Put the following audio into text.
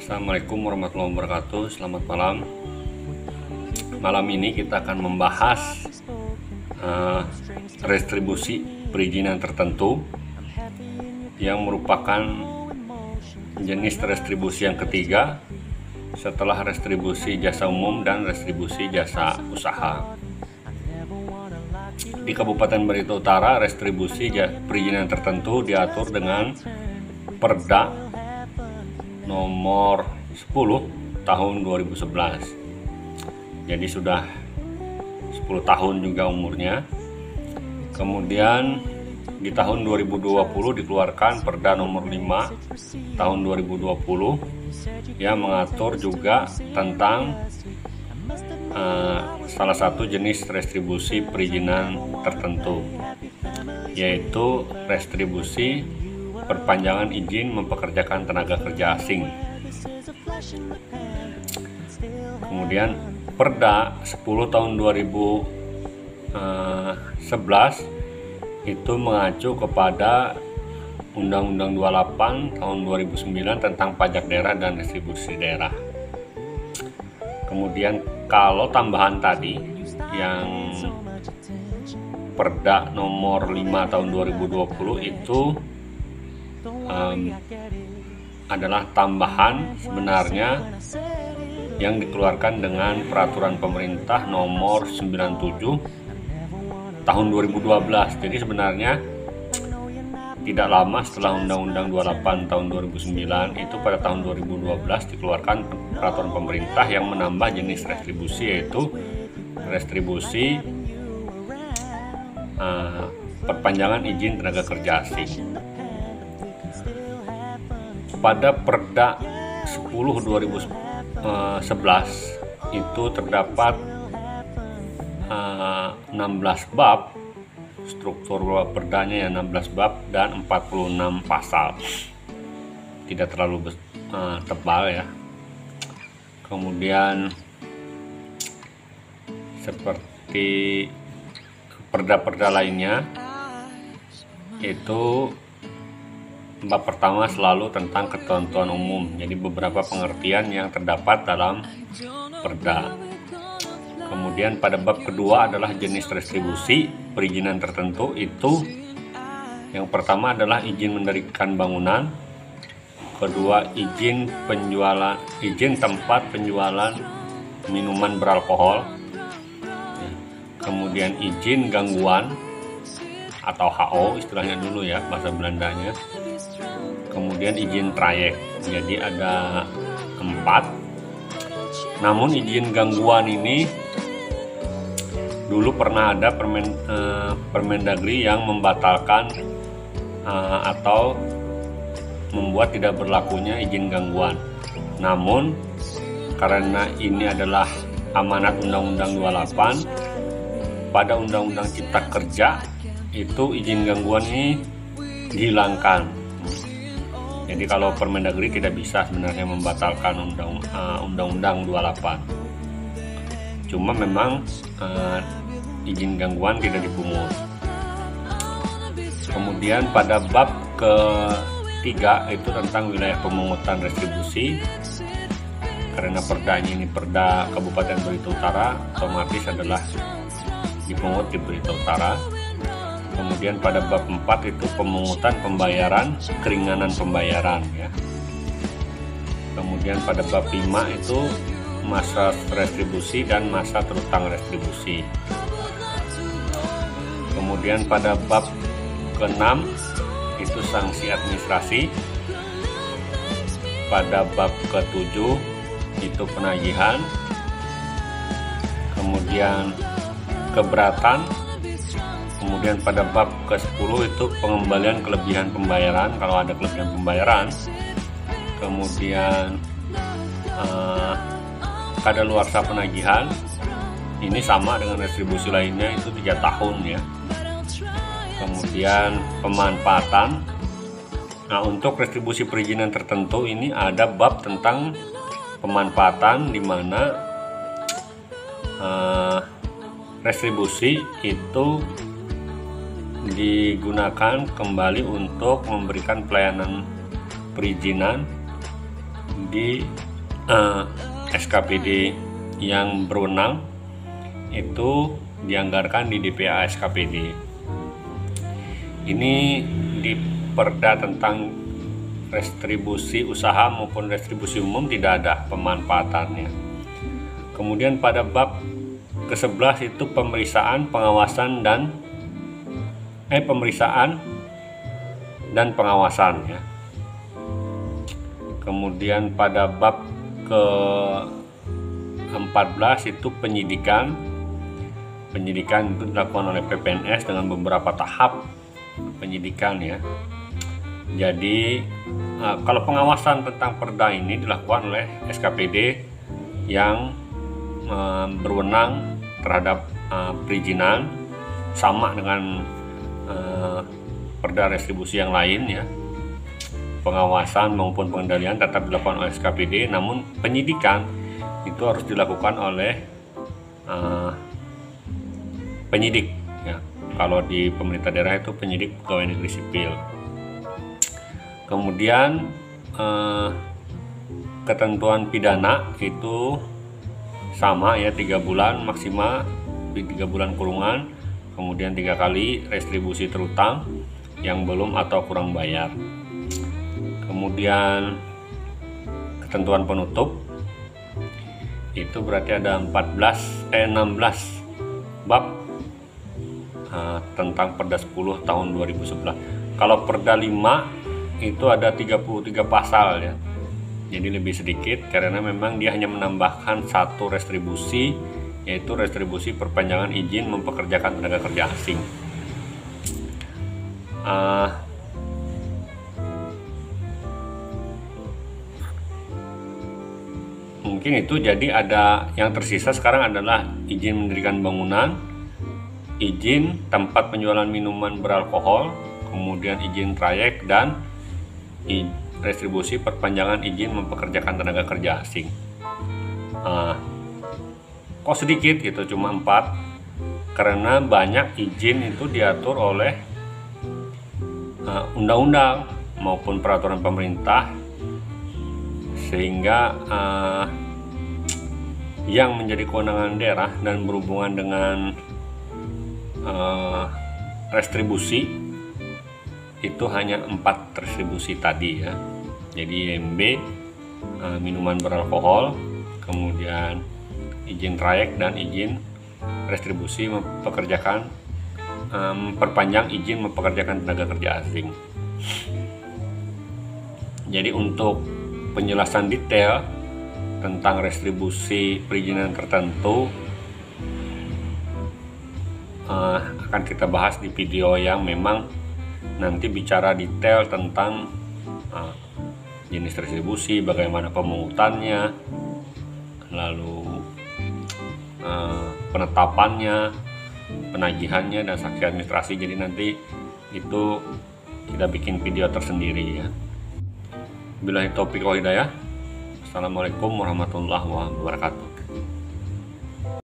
Assalamualaikum warahmatullahi wabarakatuh. Selamat malam. Malam ini kita akan membahas restribusi perizinan tertentu yang merupakan jenis restribusi yang ketiga setelah restribusi jasa umum dan restribusi jasa usaha. Di Kabupaten Barito Utara, restribusi perizinan tertentu diatur dengan Perda nomor 10 tahun 2011. Jadi sudah 10 tahun juga umurnya. Kemudian di tahun 2020 dikeluarkan Perda nomor 5 tahun 2020 yang mengatur juga tentang salah satu jenis restribusi perizinan tertentu, yaitu restribusi perpanjangan izin mempekerjakan tenaga kerja asing. Kemudian Perda 10 tahun 2011 itu mengacu kepada Undang-Undang 28 tahun 2009 tentang pajak daerah dan restribusi daerah. Kemudian kalau tambahan tadi yang Perda nomor 5 tahun 2020 itu adalah tambahan sebenarnya yang dikeluarkan dengan peraturan pemerintah nomor 97 tahun 2012. Jadi sebenarnya tidak lama setelah Undang-Undang 28 tahun 2009 itu pada tahun 2012 dikeluarkan peraturan pemerintah yang menambah jenis restribusi, yaitu restribusi perpanjangan izin tenaga kerja asing. Pada Perda 10 2011 itu terdapat 16 bab, struktur perdanya ya 16 bab dan 46 pasal. Tidak terlalu tebal ya. Kemudian seperti perda-perda lainnya, itu bab pertama selalu tentang ketentuan umum. Jadi beberapa pengertian yang terdapat dalam perda. Kemudian pada bab kedua adalah jenis restribusi perizinan tertentu. Itu yang pertama adalah izin mendirikan bangunan, kedua izin tempat penjualan minuman beralkohol, kemudian izin gangguan atau HO istilahnya dulu ya bahasa Belandanya. Kemudian izin trayek. Jadi ada 4. Namun izin gangguan ini dulu pernah ada Permendagri yang membatalkan atau membuat tidak berlakunya izin gangguan. Namun karena ini adalah amanat Undang-Undang 28, pada Undang-Undang Cipta Kerja itu izin gangguan ini dihilangkan. Jadi kalau Permendagri tidak bisa sebenarnya membatalkan Undang-Undang 28. Cuma memang izin gangguan tidak dipungut. Kemudian pada bab ketiga itu tentang wilayah pemungutan restribusi. Karena perdanya ini Perda Kabupaten Barito Utara, otomatis adalah dipungut di Barito Utara. Kemudian pada bab 4 itu pemungutan pembayaran, keringanan pembayaran ya. Kemudian pada bab 5 itu masa restribusi dan masa terutang restribusi. Kemudian pada bab ke-6 itu sanksi administrasi. Pada bab ke-7 itu penagihan. Kemudian keberatan. Kemudian pada bab ke-10 itu pengembalian kelebihan pembayaran kalau ada kelebihan pembayaran. Kemudian kadaluarsa penagihan. Ini sama dengan restribusi lainnya, itu 3 tahun ya. Kemudian pemanfaatan. Nah, untuk restribusi perizinan tertentu ini ada bab tentang pemanfaatan, di mana restribusi itu digunakan kembali untuk memberikan pelayanan perizinan di SKPD yang berwenang itu dianggarkan di DPA SKPD. Ini di Perda tentang restribusi usaha maupun restribusi umum tidak ada pemanfaatannya. Kemudian pada bab ke-11 itu pemeriksaan, pengawasan dan pengawasan ya. Kemudian pada bab ke-14 itu penyidikan itu dilakukan oleh PPNS dengan beberapa tahap penyidikan ya. Jadi kalau pengawasan tentang perda ini dilakukan oleh SKPD yang berwenang terhadap perizinan, sama dengan perda restribusi yang lain ya. Pengawasan maupun pengendalian tetap dilakukan oleh SKPD, namun penyidikan itu harus dilakukan oleh penyidik ya. Kalau di pemerintah daerah itu penyidik pegawai negeri sipil. Kemudian ketentuan pidana itu sama ya, 3 bulan maksimal, 3 bulan kurungan, kemudian 3 kali restribusi terutang yang belum atau kurang bayar. Kemudian ketentuan penutup itu berarti ada 16 bab tentang Perda 10 tahun 2011. Kalau Perda 5 itu ada 33 pasal ya. Jadi lebih sedikit karena memang dia hanya menambahkan satu restribusi, yaitu restribusi perpanjangan izin mempekerjakan tenaga kerja asing. Mungkin itu, jadi ada yang tersisa sekarang adalah izin mendirikan bangunan, izin tempat penjualan minuman beralkohol, kemudian izin trayek, dan restribusi perpanjangan izin mempekerjakan tenaga kerja asing. Kok sedikit gitu, cuma 4, karena banyak izin itu diatur oleh undang-undang maupun peraturan pemerintah, sehingga yang menjadi kewenangan daerah dan berhubungan dengan restribusi itu hanya 4 restribusi tadi ya. Jadi IMB, minuman beralkohol, kemudian izin trayek dan izin restribusi perpanjang izin mempekerjakan tenaga kerja asing. Jadi untuk penjelasan detail tentang restribusi perizinan tertentu akan kita bahas di video yang memang nanti bicara detail tentang jenis restribusi, bagaimana pemungutannya, lalu penetapannya, penagihannya, dan sanksi administrasi. Jadi nanti itu kita bikin video tersendiri ya. Billahi taufiq wal hidayah. Assalamualaikum warahmatullahi wabarakatuh.